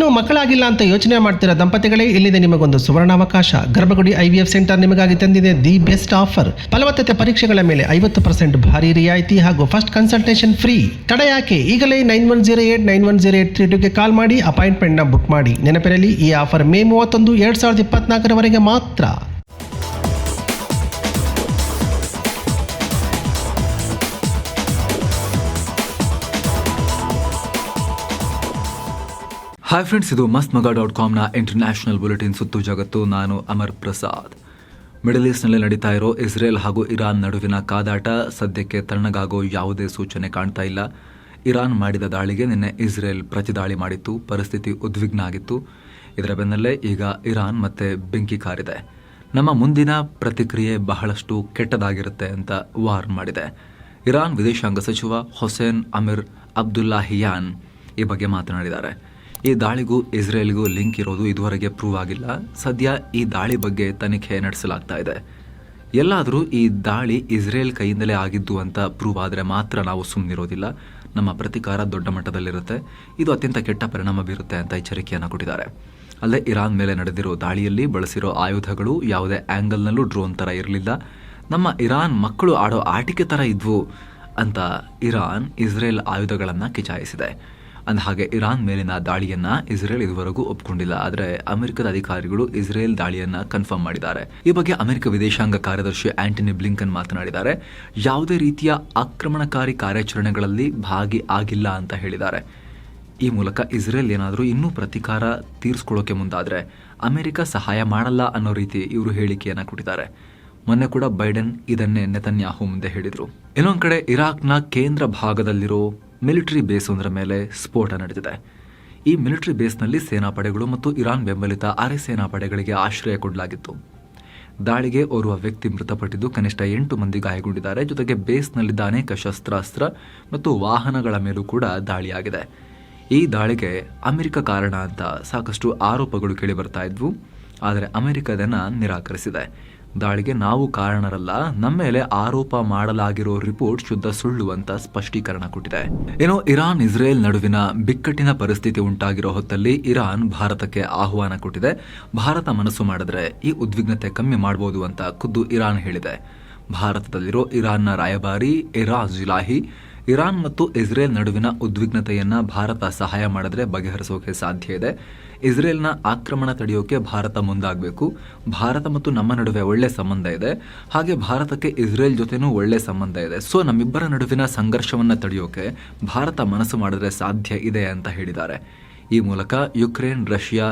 ಇನ್ನು ಮಕ್ಕಳಾಗಿಲ್ಲ ಅಂತ ಯೋಚನೆ ಮಾಡ್ತಿರೋ ದಂಪತಿಗಳೇ, ಇಲ್ಲಿದೆ ನಿಮಗೊಂದು ಸುವರ್ಣಾವಕಾಶ. ಗರ್ಭಗುಡಿ IVF ಸೆಂಟರ್ ನಿಮಗಾಗಿ ತಂದಿದೆ ದಿ ಬೆಸ್ಟ್ ಆಫರ್. ಫಲವತ್ತತೆ ಪರೀಕ್ಷೆಗಳ ಮೇಲೆ 50% ಭಾರಿ ರಿಯಾಯಿತಿ ಹಾಗೂ ಫಸ್ಟ್ ಕನ್ಸಲ್ಟೇಷನ್ ಫ್ರೀ. ತಡ ಯಾಕೆ, ಈಗಲೇ 9108910832ಗೆ ಕಾಲ್ ಮಾಡಿ ಅಪಾಯಿಂಟ್ಮೆಂಟ್ನ ಬುಕ್ ಮಾಡಿ. ನೆನಪಿರಲಿ, ಈ ಆಫರ್ ಮೇ 31, 2024 ಮಾತ್ರ. ಹಾಯ್ ಫ್ರೆಂಡ್ಸ್, ಇದು mastmaga.comನ ಇಂಟರ್ನ್ಯಾಷನಲ್ ಬುಲೆಟಿನ್ ಸುತ್ತು ಜಗತ್ತು. ನಾನು ಅಮರ್ ಪ್ರಸಾದ್. ಮಿಡಲ್ ಈಸ್ಟ್ನಲ್ಲಿ ನಡೀತಾ ಇರೋ ಇಸ್ರೇಲ್ ಹಾಗೂ ಇರಾನ್ ನಡುವಿನ ಕಾದಾಟ ಸದ್ಯಕ್ಕೆ ತಣ್ಣಗಾಗೋ ಯಾವುದೇ ಸೂಚನೆ ಕಾಣ್ತಾ ಇಲ್ಲ. ಇರಾನ್ ಮಾಡಿದ ದಾಳಿಗೆ ನಿನ್ನೆ ಇಸ್ರೇಲ್ ಪ್ರತಿದಾಳಿ ಮಾಡಿತ್ತು. ಪರಿಸ್ಥಿತಿ ಉದ್ವಿಗ್ನ ಆಗಿತ್ತು. ಇದರ ಬೆನ್ನಲ್ಲೇ ಈಗ ಇರಾನ್ ಮತ್ತೆ ಬೆಂಕಿ ಕಾರಿದೆ. ನಮ್ಮ ಮುಂದಿನ ಪ್ರತಿಕ್ರಿಯೆ ಬಹಳಷ್ಟು ಕೆಟ್ಟದಾಗಿರುತ್ತೆ ಅಂತ ವಾರ್ನ್ ಮಾಡಿದೆ. ಇರಾನ್ ವಿದೇಶಾಂಗ ಸಚಿವ ಹೊಸೇನ್ ಅಮೀರ್ ಅಬ್ದುಲ್ಲಾಹಿಯಾನ್ ಈ ಬಗ್ಗೆ ಮಾತನಾಡಿದ್ದಾರೆ. ಈ ದಾಳಿಗೂ ಇಸ್ರೇಲ್ಗೂ ಲಿಂಕ್ ಇರೋದು ಇದುವರೆಗೆ ಪ್ರೂವ್ ಆಗಿಲ್ಲ. ಸದ್ಯ ಈ ದಾಳಿ ಬಗ್ಗೆ ತನಿಖೆ ನಡೆಸಲಾಗ್ತಾ ಇದೆ. ಎಲ್ಲಾದರೂ ಈ ದಾಳಿ ಇಸ್ರೇಲ್ ಕೈಯಿಂದಲೇ ಆಗಿದ್ದು ಅಂತ ಪ್ರೂವ್ ಆದರೆ ಮಾತ್ರ ನಾವು ಸುಮ್ಮನಿರೋದಿಲ್ಲ. ನಮ್ಮ ಪ್ರತಿಕಾರ ದೊಡ್ಡ ಮಟ್ಟದಲ್ಲಿರುತ್ತೆ. ಇದು ಅತ್ಯಂತ ಕೆಟ್ಟ ಪರಿಣಾಮ ಬೀರುತ್ತೆ ಅಂತ ಎಚ್ಚರಿಕೆಯನ್ನು ಕೊಟ್ಟಿದ್ದಾರೆ. ಅಲ್ಲದೆ ಇರಾನ್ ಮೇಲೆ ನಡೆದಿರೋ ದಾಳಿಯಲ್ಲಿ ಬಳಸಿರೋ ಆಯುಧಗಳು ಯಾವುದೇ ಆ್ಯಂಗಲ್ನಲ್ಲೂ ಡ್ರೋನ್ ಥರ ಇರಲಿಲ್ಲ. ನಮ್ಮ ಇರಾನ್ ಮಕ್ಕಳು ಆಡೋ ಆಟಿಕೆ ಥರ ಇದ್ವು ಅಂತ ಇರಾನ್ ಇಸ್ರೇಲ್ ಆಯುಧಗಳನ್ನು ಕಿಚಾಯಿಸಿದೆ. ಅಂದಹಾಗೆ ಇರಾನ್ ಮೇಲಿನ ದಾಳಿಯನ್ನ ಇಸ್ರೇಲ್ ಇದುವರೆಗೂ ಒಪ್ಪಿಕೊಂಡಿಲ್ಲ. ಆದರೆ ಅಮೆರಿಕದ ಅಧಿಕಾರಿಗಳು ಇಸ್ರೇಲ್ ದಾಳಿಯನ್ನ ಕನ್ಫರ್ಮ್ ಮಾಡಿದ್ದಾರೆ. ಈ ಬಗ್ಗೆ ಅಮೆರಿಕ ವಿದೇಶಾಂಗ ಕಾರ್ಯದರ್ಶಿ ಆಂಟನಿ ಬ್ಲಿಂಕನ್ ಮಾತನಾಡಿದ್ದಾರೆ. ಯಾವುದೇ ರೀತಿಯ ಆಕ್ರಮಣಕಾರಿ ಕಾರ್ಯಾಚರಣೆಗಳಲ್ಲಿ ಭಾಗಿ ಆಗಿಲ್ಲ ಅಂತ ಹೇಳಿದ್ದಾರೆ. ಈ ಮೂಲಕ ಇಸ್ರೇಲ್ ಏನಾದರೂ ಇನ್ನೂ ಪ್ರತೀಕಾರ ತೀರಿಸ್ಕೊಳ್ಳೋಕೆ ಮುಂದಾದರೆ ಅಮೆರಿಕ ಸಹಾಯ ಮಾಡಲ್ಲ ಅನ್ನೋ ರೀತಿ ಇವರು ಹೇಳಿಕೆಯನ್ನು ಕೊಟ್ಟಿದ್ದಾರೆ. ಮೊನ್ನೆ ಕೂಡ ಬೈಡೆನ್ ಇದನ್ನೇ ನೆತನ್ಯಾಹು ಮುಂದೆ ಹೇಳಿದರು. ಇನ್ನೊಂದು ಕಡೆ ಇರಾಕ್ನ ಕೇಂದ್ರ ಭಾಗದಲ್ಲಿರೋ ಮಿಲಿಟರಿ ಬೇಸ್ ಒಂದರ ಮೇಲೆ ಸ್ಫೋಟ ನಡೆದಿದೆ. ಈ ಮಿಲಿಟರಿ ಬೇಸ್ನಲ್ಲಿ ಸೇನಾಪಡೆಗಳು ಮತ್ತು ಇರಾನ್ ಬೆಂಬಲಿತ ಅರೆ ಸೇನಾಪಡೆಗಳಿಗೆ ಆಶ್ರಯ ಕೊಡಲಾಗಿತ್ತು. ದಾಳಿಗೆ ಓರ್ವ ವ್ಯಕ್ತಿ ಮೃತಪಟ್ಟಿದ್ದು ಕನಿಷ್ಠ 8 ಮಂದಿ ಗಾಯಗೊಂಡಿದ್ದಾರೆ. ಜೊತೆಗೆ ಬೇಸ್ನಲ್ಲಿದ್ದ ಅನೇಕ ಶಸ್ತ್ರಾಸ್ತ್ರ ಮತ್ತು ವಾಹನಗಳ ಮೇಲೂ ಕೂಡ ದಾಳಿಯಾಗಿದೆ. ಈ ದಾಳಿಗೆ ಅಮೆರಿಕ ಕಾರಣ ಅಂತ ಸಾಕಷ್ಟು ಆರೋಪಗಳು ಕೇಳಿ ಬರ್ತಾ ಇದ್ವು. ಆದರೆ ಅಮೆರಿಕ ಅದನ್ನು ನಿರಾಕರಿಸಿದೆ. ದಾಳಿಗೆ ನಾವು ಕಾರಣರಲ್ಲ, ನಮ್ಮ ಮೇಲೆ ಆರೋಪ ಮಾಡಲಾಗಿರೋ ರಿಪೋರ್ಟ್ ಶುದ್ಧ ಸುಳ್ಳು ಅಂತ ಸ್ಪಷ್ಟೀಕರಣ ಕೊಟ್ಟಿದೆ. ಏನೋ ಇರಾನ್ ಇಸ್ರೇಲ್ ನಡುವಿನ ಬಿಕ್ಕಟ್ಟಿನ ಪರಿಸ್ಥಿತಿ ಉಂಟಾಗಿರೋ ಹೊತ್ತಲ್ಲಿ ಇರಾನ್ ಭಾರತಕ್ಕೆ ಆಹ್ವಾನ ಕೊಟ್ಟಿದೆ. ಭಾರತ ಮನಸ್ಸು ಮಾಡಿದ್ರೆ ಈ ಉದ್ವಿಗ್ನತೆ ಕಮ್ಮಿ ಮಾಡಬಹುದು ಅಂತ ಖುದ್ದು ಇರಾನ್ ಹೇಳಿದೆ. ಭಾರತದಲ್ಲಿರೋ ಇರಾನ್ನ ರಾಯಭಾರಿ ಎರಾಜ್ ಇಲಾಹಿ ಇರಾನ್ ಮತ್ತು ಇಸ್ರೇಲ್ ನಡುವಿನ ಉದ್ವಿಗ್ನತೆಯನ್ನ ಭಾರತ ಸಹಾಯ ಮಾಡಿದ್ರೆ ಬಗೆಹರಿಸೋಕೆ ಸಾಧ್ಯ ಇದೆ. ಇಸ್ರೇಲ್ನ ಆಕ್ರಮಣ ತಡೆಯೋಕೆ ಭಾರತ ಮುಂದಾಗಬೇಕು. ಭಾರತ ಮತ್ತು ನಮ್ಮ ನಡುವೆ ಒಳ್ಳೆ ಸಂಬಂಧ ಇದೆ. ಹಾಗೆ ಭಾರತಕ್ಕೆ ಇಸ್ರೇಲ್ ಜೊತೆನೂ ಒಳ್ಳೆ ಸಂಬಂಧ ಇದೆ. ಸೊ ನಮ್ಮಿಬ್ಬರ ನಡುವಿನ ಸಂಘರ್ಷವನ್ನು ತಡೆಯೋಕೆ ಭಾರತ ಮನಸ್ಸು ಮಾಡಿದ್ರೆ ಸಾಧ್ಯ ಇದೆ ಅಂತ ಹೇಳಿದ್ದಾರೆ. ಈ ಮೂಲಕ ಯುಕ್ರೇನ್ ರಷ್ಯಾ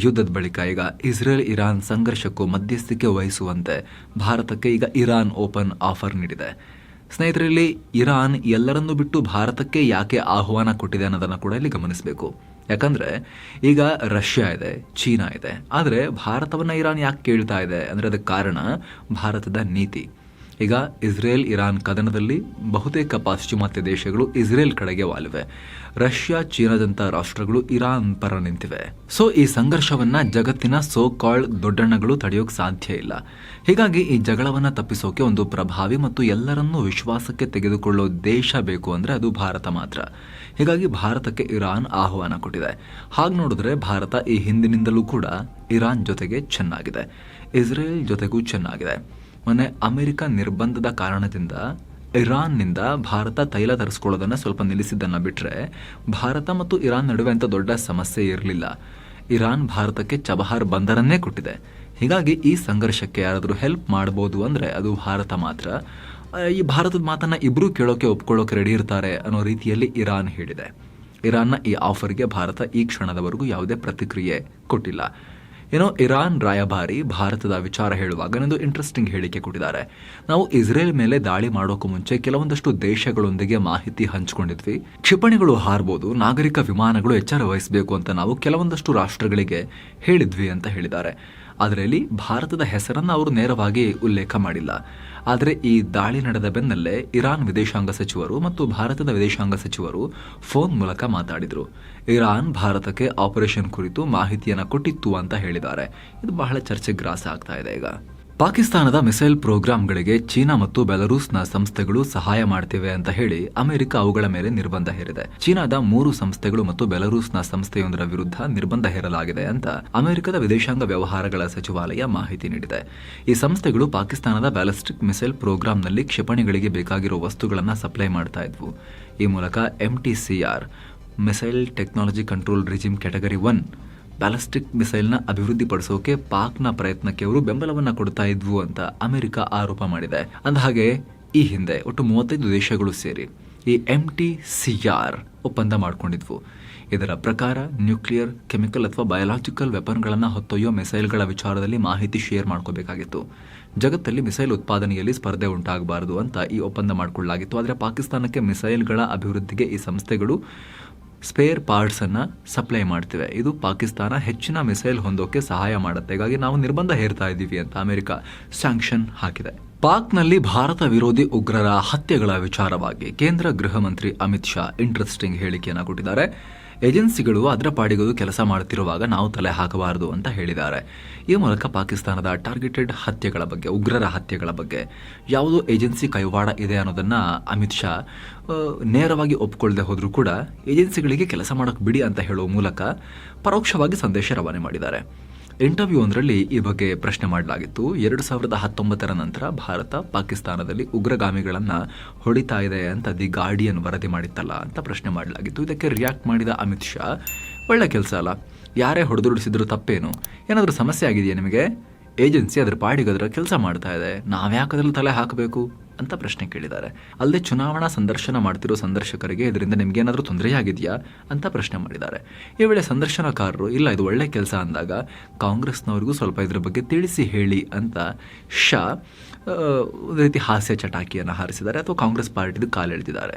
ಯುದ್ಧದ ಬಳಿಕ ಈಗ ಇಸ್ರೇಲ್ ಇರಾನ್ ಸಂಘರ್ಷಕ್ಕೂ ಮಧ್ಯಸ್ಥಿಕೆ ವಹಿಸುವಂತೆ ಭಾರತಕ್ಕೆ ಈಗ ಇರಾನ್ ಓಪನ್ ಆಫರ್ ನೀಡಿದೆ. ಸ್ನೇಹಿತರಲ್ಲಿ, ಇರಾನ್ ಎಲ್ಲರನ್ನೂ ಬಿಟ್ಟು ಭಾರತಕ್ಕೆ ಯಾಕೆ ಆಹ್ವಾನ ಕೊಟ್ಟಿದೆ ಅನ್ನೋದನ್ನು ಕೂಡ ಇಲ್ಲಿ ಗಮನಿಸಬೇಕು. ಯಾಕಂದರೆ ಈಗ ರಷ್ಯಾ ಇದೆ, ಚೀನಾ ಇದೆ. ಆದರೆ ಭಾರತವನ್ನು ಇರಾನ್ ಯಾಕೆ ಕೇಳ್ತಾ ಇದೆ ಅಂದರೆ ಅದಕ್ಕೆ ಕಾರಣ ಭಾರತದ ನೀತಿ. ಈಗ ಇಸ್ರೇಲ್ ಇರಾನ್ ಕದನದಲ್ಲಿ ಬಹುತೇಕ ಪಾಶ್ಚಿಮಾತ್ಯ ದೇಶಗಳು ಇಸ್ರೇಲ್ ಕಡೆಗೆ ವಾಲಿವೆ. ರಷ್ಯಾ ಚೀನಾದಂಥ ರಾಷ್ಟ್ರಗಳು ಇರಾನ್ ಪರ ನಿಂತಿವೆ. ಸೊ ಈ ಸಂಘರ್ಷವನ್ನ ಜಗತ್ತಿನ ಸೋ ಕಾಲ್ಡ್ ದೊಡ್ಡಣ್ಣಗಳು ತಡೆಯೋಕೆ ಸಾಧ್ಯ ಇಲ್ಲ. ಹೀಗಾಗಿ ಈ ಜಗಳವನ್ನ ತಪ್ಪಿಸೋಕೆ ಒಂದು ಪ್ರಭಾವಿ ಮತ್ತು ಎಲ್ಲರನ್ನೂ ವಿಶ್ವಾಸಕ್ಕೆ ತೆಗೆದುಕೊಳ್ಳೋ ದೇಶ ಬೇಕು ಅಂದ್ರೆ ಅದು ಭಾರತ ಮಾತ್ರ. ಹೀಗಾಗಿ ಭಾರತಕ್ಕೆ ಇರಾನ್ ಆಹ್ವಾನ ಕೊಟ್ಟಿದೆ. ಹಾಗೆ ನೋಡಿದ್ರೆ ಭಾರತ ಈ ಹಿಂದಿನಿಂದಲೂ ಕೂಡ ಇರಾನ್ ಜೊತೆಗೆ ಚೆನ್ನಾಗಿದೆ, ಇಸ್ರೇಲ್ ಜೊತೆಗೂ ಚೆನ್ನಾಗಿದೆ. ಮೊನ್ನೆ ಅಮೆರಿಕ ನಿರ್ಬಂಧದ ಕಾರಣದಿಂದ ಇರಾನ್ನಿಂದ ಭಾರತ ತೈಲ ತರಿಸ್ಕೊಳ್ಳೋದನ್ನು ಸ್ವಲ್ಪ ನಿಲ್ಲಿಸಿದ್ದನ್ನು ಬಿಟ್ಟರೆ ಭಾರತ ಮತ್ತು ಇರಾನ್ ನಡುವೆ ಅಂತ ದೊಡ್ಡ ಸಮಸ್ಯೆ ಇರಲಿಲ್ಲ. ಇರಾನ್ ಭಾರತಕ್ಕೆ ಚಬಹಾರ್ ಬಂದರನ್ನೇ ಕೊಟ್ಟಿದೆ. ಹೀಗಾಗಿ ಈ ಸಂಘರ್ಷಕ್ಕೆ ಯಾರಾದರೂ ಹೆಲ್ಪ್ ಮಾಡ್ಬೋದು ಅಂದರೆ ಅದು ಭಾರತ ಮಾತ್ರ. ಈ ಭಾರತದ ಮಾತನ್ನು ಇಬ್ಬರೂ ಕೇಳೋಕೆ ಒಪ್ಕೊಳ್ಳೋಕೆ ರೆಡಿ ಇರ್ತಾರೆ ಅನ್ನೋ ರೀತಿಯಲ್ಲಿ ಇರಾನ್ ಹೇಳಿದೆ. ಇರಾನ್ನ ಈ ಆಫರ್ಗೆ ಭಾರತ ಈ ಕ್ಷಣದವರೆಗೂ ಯಾವುದೇ ಪ್ರತಿಕ್ರಿಯೆ ಕೊಟ್ಟಿಲ್ಲ. ಏನೋ ಇರಾನ್ ರಾಯಭಾರಿ ಭಾರತದ ವಿಚಾರ ಹೇಳುವಾಗ ಒಂದು ಇಂಟ್ರೆಸ್ಟಿಂಗ್ ಹೇಳಿಕೆ ಕೊಟ್ಟಿದ್ದಾರೆ. ನಾವು ಇಸ್ರೇಲ್ ಮೇಲೆ ದಾಳಿ ಮಾಡೋಕ್ಕೂ ಮುಂಚೆ ಕೆಲವೊಂದಷ್ಟು ದೇಶಗಳೊಂದಿಗೆ ಮಾಹಿತಿ ಹಂಚಿಕೊಂಡಿದ್ವಿ. ಕ್ಷಿಪಣಿಗಳು ಹಾರಬಹುದು, ನಾಗರಿಕ ವಿಮಾನಗಳು ಎಚ್ಚರ ವಹಿಸಬೇಕು ಅಂತ ನಾವು ಕೆಲವೊಂದಷ್ಟು ರಾಷ್ಟ್ರಗಳಿಗೆ ಹೇಳಿದ್ವಿ ಅಂತ ಹೇಳಿದ್ದಾರೆ. ಆದರೆ ಇಲ್ಲಿ ಭಾರತದ ಹೆಸರನ್ನು ಅವರು ನೇರವಾಗಿ ಉಲ್ಲೇಖ ಮಾಡಿಲ್ಲ. ಆದರೆ ಈ ದಾಳಿ ನಡೆದ ಬೆನ್ನಲ್ಲೇ ಇರಾನ್ ವಿದೇಶಾಂಗ ಸಚಿವರು ಮತ್ತು ಭಾರತದ ವಿದೇಶಾಂಗ ಸಚಿವರು ಫೋನ್ ಮೂಲಕ ಮಾತಾಡಿದರು. ಇರಾನ್ ಭಾರತಕ್ಕೆ ಆಪರೇಷನ್ ಕುರಿತು ಮಾಹಿತಿಯನ್ನು ಕೊಟ್ಟಿತ್ತು ಅಂತ ಹೇಳಿದ್ದಾರೆ. ಇದು ಬಹಳ ಚರ್ಚೆಗೆ ಗ್ರಾಸ ಆಗ್ತಾ ಇದೆ. ಈಗ ಪಾಕಿಸ್ತಾನದ ಮಿಸೈಲ್ ಪ್ರೋಗ್ರಾಂಗಳಿಗೆ ಚೀನಾ ಮತ್ತು ಬೆಲರೂಸ್ನ ಸಂಸ್ಥೆಗಳು ಸಹಾಯ ಮಾಡ್ತಿವೆ ಅಂತ ಹೇಳಿ ಅಮೆರಿಕ ಅವುಗಳ ಮೇಲೆ ನಿರ್ಬಂಧ ಹೇರಿದೆ. ಚೀನಾದ 3 ಸಂಸ್ಥೆಗಳು ಮತ್ತು ಬೆಲರೂಸ್ನ ಸಂಸ್ಥೆಯೊಂದರ ವಿರುದ್ಧ ನಿರ್ಬಂಧ ಹೇರಲಾಗಿದೆ ಅಂತ ಅಮೆರಿಕದ ವಿದೇಶಾಂಗ ವ್ಯವಹಾರಗಳ ಸಚಿವಾಲಯ ಮಾಹಿತಿ ನೀಡಿದೆ. ಈ ಸಂಸ್ಥೆಗಳು ಪಾಕಿಸ್ತಾನದ ಬ್ಯಾಲಿಸ್ಟಿಕ್ ಮಿಸೈಲ್ ಪ್ರೋಗ್ರಾಂನಲ್ಲಿ ಕ್ಷಿಪಣಿಗಳಿಗೆ ಬೇಕಾಗಿರುವ ವಸ್ತುಗಳನ್ನು ಸಪ್ಲೈ ಮಾಡ್ತಾ ಇದ್ವು. ಈ ಮೂಲಕ MTCR missile technology control regime category 1 ballistic ಮಿಸೈಲ್ನ ಅಭಿವೃದ್ಧಿಪಡಿಸೋಕೆ ಪಾಕ್ನ ಪ್ರಯತ್ನಕ್ಕೆ ಅವರು ಬೆಂಬಲವನ್ನು ಕೊಡ್ತಾ ಇದ್ವು ಅಂತ ಅಮೆರಿಕ ಆರೋಪ ಮಾಡಿದೆ. ಅಂದಹಾಗೆ ಈ ಹಿಂದೆ ಒಟ್ಟು 35 ದೇಶಗಳು ಸೇರಿ ಈ MTCR ಒಪ್ಪಂದ ಮಾಡಿಕೊಂಡಿದ್ವು. ಇದರ ಪ್ರಕಾರ ನ್ಯೂಕ್ಲಿಯರ್, ಕೆಮಿಕಲ್ ಅಥವಾ ಬಯೋಲಾಜಿಕಲ್ ವೆಪನ್ಗಳನ್ನು ಹೊತ್ತೊಯ್ಯೋ ಮಿಸೈಲ್ಗಳ ವಿಚಾರದಲ್ಲಿ ಮಾಹಿತಿ ಶೇರ್ ಮಾಡ್ಕೋಬೇಕಾಗಿತ್ತು. ಜಗತ್ತಲ್ಲಿ ಮಿಸೈಲ್ ಉತ್ಪಾದನೆಯಲ್ಲಿ ಸ್ಪರ್ಧೆ ಉಂಟಾಗಬಾರದು ಅಂತ ಈ ಒಪ್ಪಂದ ಮಾಡಿಕೊಳ್ಳಲಾಗಿತ್ತು. ಆದರೆ ಪಾಕಿಸ್ತಾನಕ್ಕೆ ಮಿಸೈಲ್ಗಳ ಅಭಿವೃದ್ಧಿಗೆ ಈ ಸಂಸ್ಥೆಗಳು ಸ್ಪೇರ್ ಪಾರ್ಟ್ಸ್ ಅನ್ನ ಸಪ್ಲೈ ಮಾಡ್ತಿವೆ. ಇದು ಪಾಕಿಸ್ತಾನ ಹೆಚ್ಚಿನ ಮಿಸೈಲ್ ಹೊಂದೋಕೆ ಸಹಾಯ ಮಾಡುತ್ತೆ. ಹೀಗಾಗಿ ನಾವು ನಿರ್ಬಂಧ ಹೇರ್ತಾ ಇದ್ದೀವಿ ಅಂತ ಅಮೆರಿಕ ಸ್ಯಾಂಕ್ಷನ್ ಹಾಕಿದೆ. ಪಾಕ್ನಲ್ಲಿ ಭಾರತ ವಿರೋಧಿ ಉಗ್ರರ ಹತ್ಯೆಗಳ ವಿಚಾರವಾಗಿ ಕೇಂದ್ರ ಗೃಹ ಮಂತ್ರಿ ಅಮಿತ್ ಶಾ ಇಂಟ್ರೆಸ್ಟಿಂಗ್ ಹೇಳಿಕೆಯನ್ನು ಕೊಟ್ಟಿದ್ದಾರೆ. ಏಜೆನ್ಸಿಗಳು ಅದರ ಪಾಡಿಗಳು ಕೆಲಸ ಮಾಡುತ್ತಿರುವಾಗ ನಾವು ತಲೆ ಹಾಕಬಾರದು ಅಂತ ಹೇಳಿದ್ದಾರೆ. ಈ ಮೂಲಕ ಪಾಕಿಸ್ತಾನದ ಟಾರ್ಗೆಟೆಡ್ ಹತ್ಯೆಗಳ ಬಗ್ಗೆ, ಉಗ್ರರ ಹತ್ಯೆಗಳ ಬಗ್ಗೆ ಯಾವುದೋ ಏಜೆನ್ಸಿ ಕೈವಾಡ ಇದೆ ಅನ್ನೋದನ್ನ ಅಮಿತ್ ಶಾ ನೇರವಾಗಿ ಒಪ್ಕೊಳ್ಳದೆ ಹೋದರೂ ಕೂಡ ಏಜೆನ್ಸಿಗಳಿಗೆ ಕೆಲಸ ಮಾಡೋಕೆ ಬಿಡಿ ಅಂತ ಹೇಳುವ ಮೂಲಕ ಪರೋಕ್ಷವಾಗಿ ಸಂದೇಶ ರವಾನೆ ಮಾಡಿದ್ದಾರೆ. ಇಂಟರ್ವ್ಯೂ ಒಂದರಲ್ಲಿ ಈ ಬಗ್ಗೆ ಪ್ರಶ್ನೆ ಮಾಡಲಾಗಿತ್ತು. 2019 ನಂತರ ಭಾರತ ಪಾಕಿಸ್ತಾನದಲ್ಲಿ ಉಗ್ರಗಾಮಿಗಳನ್ನು ಹೊಡಿತಾ ಇದೆ ಅಂತ ದಿ ಗಾರ್ಡಿಯನ್ ವರದಿ ಮಾಡಿತ್ತಲ್ಲ ಅಂತ ಪ್ರಶ್ನೆ ಮಾಡಲಾಗಿತ್ತು. ಇದಕ್ಕೆ ರಿಯಾಕ್ಟ್ ಮಾಡಿದ ಅಮಿತ್ ಶಾ, ಒಳ್ಳೆ ಕೆಲಸ ಅಲ್ಲ, ಯಾರೇ ಹೊಡೆದುಡಿಸಿದ್ರು ತಪ್ಪೇನು, ಏನಾದರೂ ಸಮಸ್ಯೆ ಆಗಿದೆಯಾ ನಿಮಗೆ? ಏಜೆನ್ಸಿ ಅದರ ಪಾಡಿಗೆ ಅದರ ಕೆಲಸ ಮಾಡ್ತಾ ಇದೆ, ನಾವ್ಯಾಕದ್ರಲ್ಲಿ ತಲೆ ಹಾಕಬೇಕು ಅಂತ ಪ್ರಶ್ನೆ ಕೇಳಿದ್ದಾರೆ. ಅಲ್ಲದೆ ಚುನಾವಣಾ ಸಂದರ್ಶನ ಮಾಡ್ತಿರೋ ಸಂದರ್ಶಕರಿಗೆ ಇದರಿಂದ ನಿಮ್ಗೇನಾದರೂ ತೊಂದರೆಯಾಗಿದೆಯಾ ಅಂತ ಪ್ರಶ್ನೆ ಮಾಡಿದ್ದಾರೆ. ಈ ವೇಳೆ ಸಂದರ್ಶನಕಾರರು ಇಲ್ಲ ಇದು ಒಳ್ಳೆ ಕೆಲಸ ಅಂದಾಗ ಕಾಂಗ್ರೆಸ್ನವರಿಗೂ ಸ್ವಲ್ಪ ಇದ್ರ ಬಗ್ಗೆ ತಿಳಿಸಿ ಹೇಳಿ ಅಂತ ಶಾ ಒಂದು ರೀತಿ ಹಾಸ್ಯ ಚಟಾಕಿಯನ್ನು ಹಾರಿಸಿದ್ದಾರೆ ಅಥವಾ ಕಾಂಗ್ರೆಸ್ ಪಾರ್ಟಿದು ಕಾಲೆಳೆದಿದ್ದಾರೆ.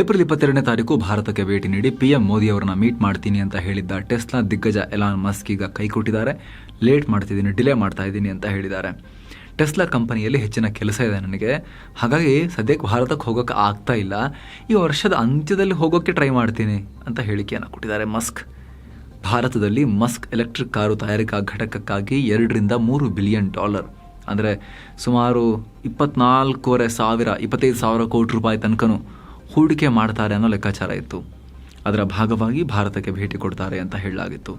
ಏಪ್ರಿಲ್ 22ನೇ ತಾರೀಕು ಭಾರತಕ್ಕೆ ಭೇಟಿ ನೀಡಿ PM ಮೋದಿ ಅವರನ್ನ ಮೀಟ್ ಮಾಡ್ತೀನಿ ಅಂತ ಹೇಳಿದ್ದ ಟೆಸ್ಲಾ ದಿಗ್ಗಜ ಎಲಾನ್ ಮಸ್ಕ್ ಈಗ ಕೈ ಕೊಟ್ಟಿದ್ದಾರೆ. ಲೇಟ್ ಮಾಡ್ತಿದ್ದೀನಿ, ಡಿಲೇ ಮಾಡ್ತಾ ಇದ್ದೀನಿ ಅಂತ ಹೇಳಿದ್ದಾರೆ. ಟೆಸ್ಲಾ ಕಂಪನಿಯಲ್ಲಿ ಹೆಚ್ಚಿನ ಕೆಲಸ ಇದೆ ನನಗೆ, ಹಾಗಾಗಿ ಸದ್ಯಕ್ಕೆ ಭಾರತಕ್ಕೆ ಹೋಗೋಕೆ ಆಗ್ತಾ ಇಲ್ಲ, ಈ ವರ್ಷದ ಅಂತ್ಯದಲ್ಲಿ ಹೋಗೋಕ್ಕೆ ಟ್ರೈ ಮಾಡ್ತೀನಿ ಅಂತ ಹೇಳಿಕೆಯನ್ನು ಕೊಟ್ಟಿದ್ದಾರೆ ಮಸ್ಕ್. ಭಾರತದಲ್ಲಿ ಮಸ್ಕ್ ಎಲೆಕ್ಟ್ರಿಕ್ ಕಾರು ತಯಾರಿಕಾ ಘಟಕಕ್ಕಾಗಿ $2-3 ಬಿಲಿಯನ್ ಅಂದರೆ ಸುಮಾರು 25,000 ಕೋಟಿ ರೂಪಾಯಿ ತನಕನೂ ಹೂಡಿಕೆ ಮಾಡ್ತಾರೆ ಅನ್ನೋ ಲೆಕ್ಕಾಚಾರ ಇತ್ತು. ಅದರ ಭಾಗವಾಗಿ ಭಾರತಕ್ಕೆ ಭೇಟಿ ಕೊಡ್ತಾರೆ ಅಂತ ಹೇಳಲಾಗಿತ್ತು.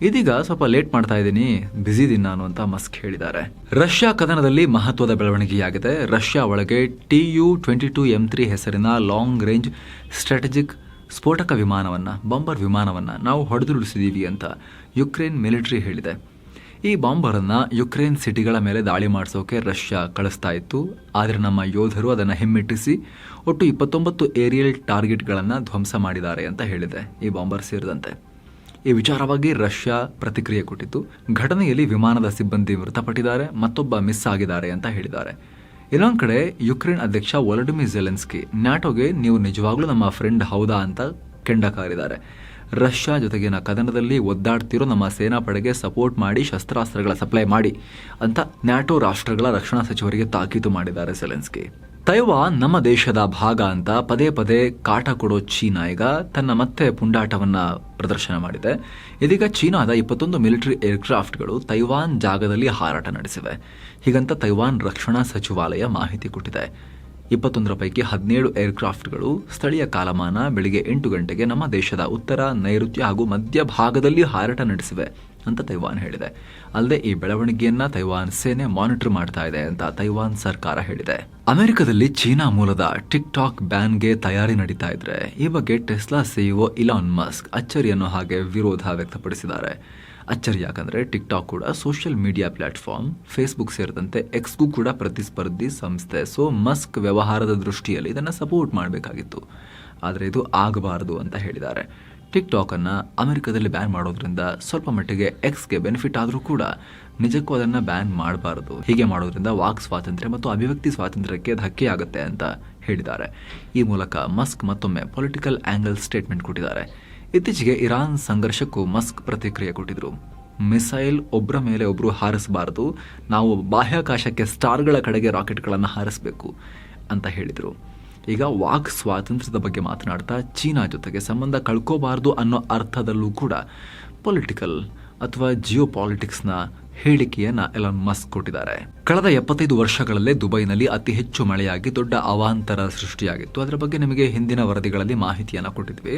ಇದೀಗ ಸ್ವಲ್ಪ ಲೇಟ್ ಮಾಡ್ತಾ ಇದ್ದೀನಿ, ಬ್ಯುಸಿ ಇದ್ದೀನಿ ನಾನು ಅಂತ ಮಸ್ಕ್ ಹೇಳಿದ್ದಾರೆ. ರಷ್ಯಾ ಕದನದಲ್ಲಿ ಮಹತ್ವದ ಬೆಳವಣಿಗೆಯಾಗಿದೆ. ರಷ್ಯಾ ಒಳಗೆ Tu-22M3 ಹೆಸರಿನ ಲಾಂಗ್ ರೇಂಜ್ ಸ್ಟ್ರಾಟಜಿಕ್ ಸ್ಫೋಟಕ ವಿಮಾನವನ್ನು, ಬಾಂಬರ್ ವಿಮಾನವನ್ನು ನಾವು ಹೊಡೆದುರುಳಿಸಿದ್ದೀವಿ ಅಂತ ಯುಕ್ರೇನ್ ಮಿಲಿಟರಿ ಹೇಳಿದೆ. ಈ ಬಾಂಬರನ್ನು ಯುಕ್ರೇನ್ ಸಿಟಿಗಳ ಮೇಲೆ ದಾಳಿ ಮಾಡಿಸೋಕೆ ರಷ್ಯಾ ಕಳಿಸ್ತಾ ಇತ್ತು. ಆದರೆ ನಮ್ಮ ಯೋಧರು ಅದನ್ನು ಹಿಮ್ಮೆಟ್ಟಿಸಿ ಒಟ್ಟು 29 ಏರಿಯಲ್ ಟಾರ್ಗೆಟ್ಗಳನ್ನು ಧ್ವಂಸ ಮಾಡಿದ್ದಾರೆ ಅಂತ ಹೇಳಿದೆ, ಈ ಬಾಂಬರ್ ಸೇರಿದಂತೆ. ಈ ವಿಚಾರವಾಗಿ ರಷ್ಯಾ ಪ್ರತಿಕ್ರಿಯೆ ಕೊಟ್ಟಿತ್ತು. ಘಟನೆಯಲ್ಲಿ ವಿಮಾನದ ಸಿಬ್ಬಂದಿ ಮೃತಪಟ್ಟಿದ್ದಾರೆ, ಮತ್ತೊಬ್ಬ ಮಿಸ್ ಆಗಿದ್ದಾರೆ ಅಂತ ಹೇಳಿದ್ದಾರೆ. ಇನ್ನೊಂದು ಕಡೆ ಯುಕ್ರೇನ್ ಅಧ್ಯಕ್ಷ ವೊಲಡಿಮಿರ್ ಝೆಲೆನ್ಸ್ಕಿ ನ್ಯಾಟೋಗೆ ನೀವು ನಿಜವಾಗ್ಲೂ ನಮ್ಮ ಫ್ರೆಂಡ್ ಹೌದಾ ಅಂತ ಕೆಂಡ ಕಾರಿದ್ದಾರೆ. ರಷ್ಯಾ ಜೊತೆಗಿನ ಕದನದಲ್ಲಿ ಒದ್ದಾಡ್ತಿರೋ ನಮ್ಮ ಸೇನಾಪಡೆಗೆ ಸಪೋರ್ಟ್ ಮಾಡಿ, ಶಸ್ತ್ರಾಸ್ತ್ರಗಳ ಸಪ್ಲೈ ಮಾಡಿ ಅಂತ ನ್ಯಾಟೋ ರಾಷ್ಟ್ರಗಳ ರಕ್ಷಣಾ ಸಚಿವರಿಗೆ ತಾಕೀತು ಮಾಡಿದ್ದಾರೆ ಝೆಲೆನ್ಸ್ಕಿ. ತೈವಾನ್ ನಮ್ಮ ದೇಶದ ಭಾಗ ಅಂತ ಪದೇ ಪದೇ ಕಾಟ ಕೊಡೋ ಚೀನಾ ಈಗ ತನ್ನ ಮತ್ತೆ ಪುಂಡಾಟವನ್ನ ಪ್ರದರ್ಶನ ಮಾಡಿದೆ. ಇದೀಗ ಚೀನಾದ 21 ಮಿಲಿಟರಿ ಏರ್ಕ್ರಾಫ್ಟ್ಗಳು ತೈವಾನ್ ಜಾಗದಲ್ಲಿ ಹಾರಾಟ ನಡೆಸಿವೆ. ಹೀಗಂತ ತೈವಾನ್ ರಕ್ಷಣಾ ಸಚಿವಾಲಯ ಮಾಹಿತಿ ಕೊಟ್ಟಿದೆ. 21 ಪೈಕಿ 17 ಏರ್ಕ್ರಾಫ್ಟ್ಗಳು ಸ್ಥಳೀಯ ಕಾಲಮಾನ ಬೆಳಿಗ್ಗೆ 8 ಗಂಟೆಗೆ ನಮ್ಮ ದೇಶದ ಉತ್ತರ, ನೈಋತ್ಯ ಹಾಗೂ ಮಧ್ಯ ಭಾಗದಲ್ಲಿ ಹಾರಾಟ ನಡೆಸಿವೆ ಅಂತ ತೈವಾನ್ ಹೇಳಿದೆ. ಅಲ್ಲದೆ ಈ ಬೆಳವಣಿಗೆಯನ್ನ ತೈವಾನ್ ಸೇನೆ ಮಾನಿಟರ್ ಮಾಡ್ತಾ ಇದೆ ಅಂತ ತೈವಾನ್ ಸರ್ಕಾರ ಹೇಳಿದೆ. ಅಮೆರಿಕದಲ್ಲಿ ಚೀನಾ ಮೂಲದ ಟಿಕ್ ಟಾಕ್ ಬ್ಯಾನ್ಗೆ ತಯಾರಿ ನಡೀತಾ ಇದ್ರೆ ಈ ಬಗ್ಗೆ ಟೆಸ್ಲಾ CEO ಇಲಾನ್ ಮಸ್ಕ್ ಅಚ್ಚರಿಯನ್ನು ಹಾಗೆ ವಿರೋಧ ವ್ಯಕ್ತಪಡಿಸಿದ್ದಾರೆ. ಅಚ್ಚರಿ ಯಾಕಂದ್ರೆ ಟಿಕ್ ಟಾಕ್ ಕೂಡ ಸೋಷಿಯಲ್ ಮೀಡಿಯಾ ಪ್ಲಾಟ್ಫಾರ್ಮ್, ಫೇಸ್ಬುಕ್ ಸೇರಿದಂತೆ ಎಕ್ಸ್ಗೂ ಕೂಡ ಪ್ರತಿಸ್ಪರ್ಧಿ ಸಂಸ್ಥೆ. ಸೊ ಮಸ್ಕ್ ವ್ಯವಹಾರದ ದೃಷ್ಟಿಯಲ್ಲಿ ಇದನ್ನು ಸಪೋರ್ಟ್ ಮಾಡಬೇಕಾಗಿತ್ತು, ಆದರೆ ಇದು ಆಗಬಾರದು ಅಂತ ಹೇಳಿದ್ದಾರೆ. ಟಿಕ್ ಟಾಕ್ ಅನ್ನು ಅಮೆರಿಕದಲ್ಲಿ ಬ್ಯಾನ್ ಮಾಡೋದ್ರಿಂದ ಸ್ವಲ್ಪ ಮಟ್ಟಿಗೆ ಎಕ್ಸ್ಗೆ ಬೆನಿಫಿಟ್ ಆದರೂ ಕೂಡ ನಿಜಕ್ಕೂ ಅದನ್ನು ಬ್ಯಾನ್ ಮಾಡಬಾರದು. ಹೀಗೆ ಮಾಡೋದ್ರಿಂದ ವಾಕ್ ಸ್ವಾತಂತ್ರ್ಯ ಮತ್ತು ಅಭಿವ್ಯಕ್ತಿ ಸ್ವಾತಂತ್ರ್ಯಕ್ಕೆ ಧಕ್ಕೆ ಆಗುತ್ತೆ ಅಂತ ಹೇಳಿದ್ದಾರೆ. ಈ ಮೂಲಕ ಮಸ್ಕ್ ಮತ್ತೊಮ್ಮೆ ಪೊಲಿಟಿಕಲ್ ಆಂಗಲ್ ಸ್ಟೇಟ್ಮೆಂಟ್ ಕೊಟ್ಟಿದ್ದಾರೆ. ಇತ್ತೀಚೆಗೆ ಇರಾನ್ ಸಂಘರ್ಷಕ್ಕೂ ಮಸ್ಕ್ ಪ್ರತಿಕ್ರಿಯೆ ಕೊಟ್ಟಿದ್ರು. ಮಿಸೈಲ್ ಒಬ್ಬರ ಮೇಲೆ ಒಬ್ಬರು ಹಾರಿಸಬಾರದು, ನಾವು ಬಾಹ್ಯಾಕಾಶಕ್ಕೆ ಸ್ಟಾರ್ಗಳ ಕಡೆಗೆ ರಾಕೆಟ್ಗಳನ್ನು ಹಾರಿಸಬೇಕು ಅಂತ ಹೇಳಿದರು. ಈಗ ವಾಕ್ ಸ್ವಾತಂತ್ರ್ಯದ ಬಗ್ಗೆ ಮಾತನಾಡ್ತಾ ಚೀನಾ ಜೊತೆಗೆ ಸಂಬಂಧ ಕಳ್ಕೋಬಾರ್ದು ಅನ್ನೋ ಅರ್ಥದಲ್ಲೂ ಕೂಡ ಪೊಲಿಟಿಕಲ್ ಅಥವಾ ಜಿಯೋ ಪಾಲಿಟಿಕ್ಸ್ನ ಹೇಳಿಕೆಯನ್ನ ಎಲಾನ್ ಮಸ್ಕ್ ಕೊಟ್ಟಿದ್ದಾರೆ. ಕಳೆದ 75 ವರ್ಷಗಳಲ್ಲೇ ದುಬೈನಲ್ಲಿ ಅತಿ ಹೆಚ್ಚು ಮಳೆಯಾಗಿ ದೊಡ್ಡ ಅವಾಂತರ ಸೃಷ್ಟಿಯಾಗಿತ್ತು. ಅದರ ಬಗ್ಗೆ ನಿಮಗೆ ಹಿಂದಿನ ವರದಿಗಳಲ್ಲಿ ಮಾಹಿತಿಯನ್ನ ಕೊಟ್ಟಿದ್ವಿ.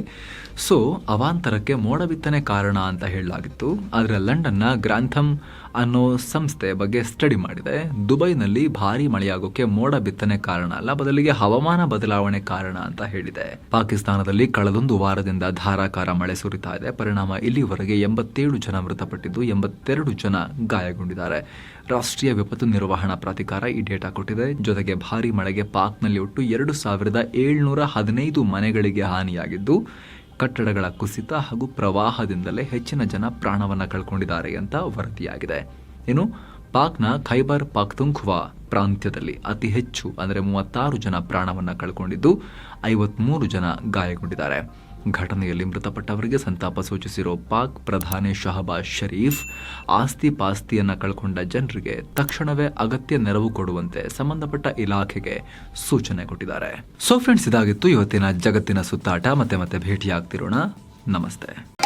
ಸೊ ಅವಾಂತರಕ್ಕೆ ಮೋಡ ಬಿತ್ತನೆ ಕಾರಣ ಅಂತ ಹೇಳಲಾಗಿತ್ತು. ಆದರೆ ಲಂಡನ್ನ ಗ್ರಾಂಥಮ್ ಅನ್ನೋ ಸಂಸ್ಥೆ ಬಗ್ಗೆ ಸ್ಟಡಿ ಮಾಡಿದೆ. ದುಬೈನಲ್ಲಿ ಭಾರಿ ಮಳೆಯಾಗೋಕೆ ಮೋಡ ಬಿತ್ತನೆ ಕಾರಣ ಅಲ್ಲ, ಬದಲಿಗೆ ಹವಾಮಾನ ಬದಲಾವಣೆ ಕಾರಣ ಅಂತ ಹೇಳಿದೆ. ಪಾಕಿಸ್ತಾನದಲ್ಲಿ ಕಳೆದೊಂದು ವಾರದಿಂದ ಧಾರಾಕಾರ ಮಳೆ ಸುರಿತಾ ಇದೆ. ಪರಿಣಾಮ ಇಲ್ಲಿವರೆಗೆ 87 ಜನ ಮೃತಪಟ್ಟಿದ್ದು 82 ಜನ ಗಾಯಗೊಂಡಿದ್ದಾರೆ. ರಾಷ್ಟ್ರೀಯ ವಿಪತ್ತು ನಿರ್ವಹಣಾ ಪ್ರಾಧಿಕಾರ ಈ ಡೇಟಾ ಕೊಟ್ಟಿದೆ. ಜೊತೆಗೆ ಭಾರಿ ಮಳೆಗೆ ಪಾಕ್ನಲ್ಲಿ ಒಟ್ಟು 2715 ಮನೆಗಳಿಗೆ ಹಾನಿಯಾಗಿದ್ದು, ಕಟ್ಟಡಗಳ ಕುಸಿತ ಹಾಗೂ ಪ್ರವಾಹದಿಂದಲೇ ಹೆಚ್ಚಿನ ಜನ ಪ್ರಾಣವನ್ನ ಕಳ್ಕೊಂಡಿದ್ದಾರೆ ಅಂತ ವರದಿಯಾಗಿದೆ. ಇನ್ನು ಪಾಕ್ನ ಖೈಬರ್ ಪಾಖ್ತುಂಖ್ವಾ ಪ್ರಾಂತ್ಯದಲ್ಲಿ ಅತಿ ಹೆಚ್ಚು ಅಂದರೆ 36 ಜನ ಪ್ರಾಣವನ್ನ ಕಳ್ಕೊಂಡಿದ್ದು 53 ಜನ ಗಾಯಗೊಂಡಿದ್ದಾರೆ. ಘಟನೆಯಲ್ಲಿ ಮೃತಪಟ್ಟವರಿಗೆ ಸಂತಾಪ ಸೂಚಿಸಿರೋ ಪಾಕ್ ಪ್ರಧಾನಿ ಶಹಬಾಜ್ ಶರೀಫ್ ಆಸ್ತಿ ಪಾಸ್ತಿಯನ್ನ ಕಳ್ಕೊಂಡ ಜನರಿಗೆ ತಕ್ಷಣವೇ ಅಗತ್ಯ ನೆರವು ಕೊಡುವಂತೆ ಸಂಬಂಧಪಟ್ಟ ಇಲಾಖೆಗೆ ಸೂಚನೆ ಕೊಟ್ಟಿದ್ದಾರೆ. ಸೊ ಫ್ರೆಂಡ್ಸ್, ಇದಾಗಿತ್ತು ಇವತ್ತಿನ ಜಗತ್ತಿನ ಸುತ್ತಾಟ. ಮತ್ತೆ ಭೇಟಿಯಾಗ್ತಿರೋಣ. ನಮಸ್ತೆ.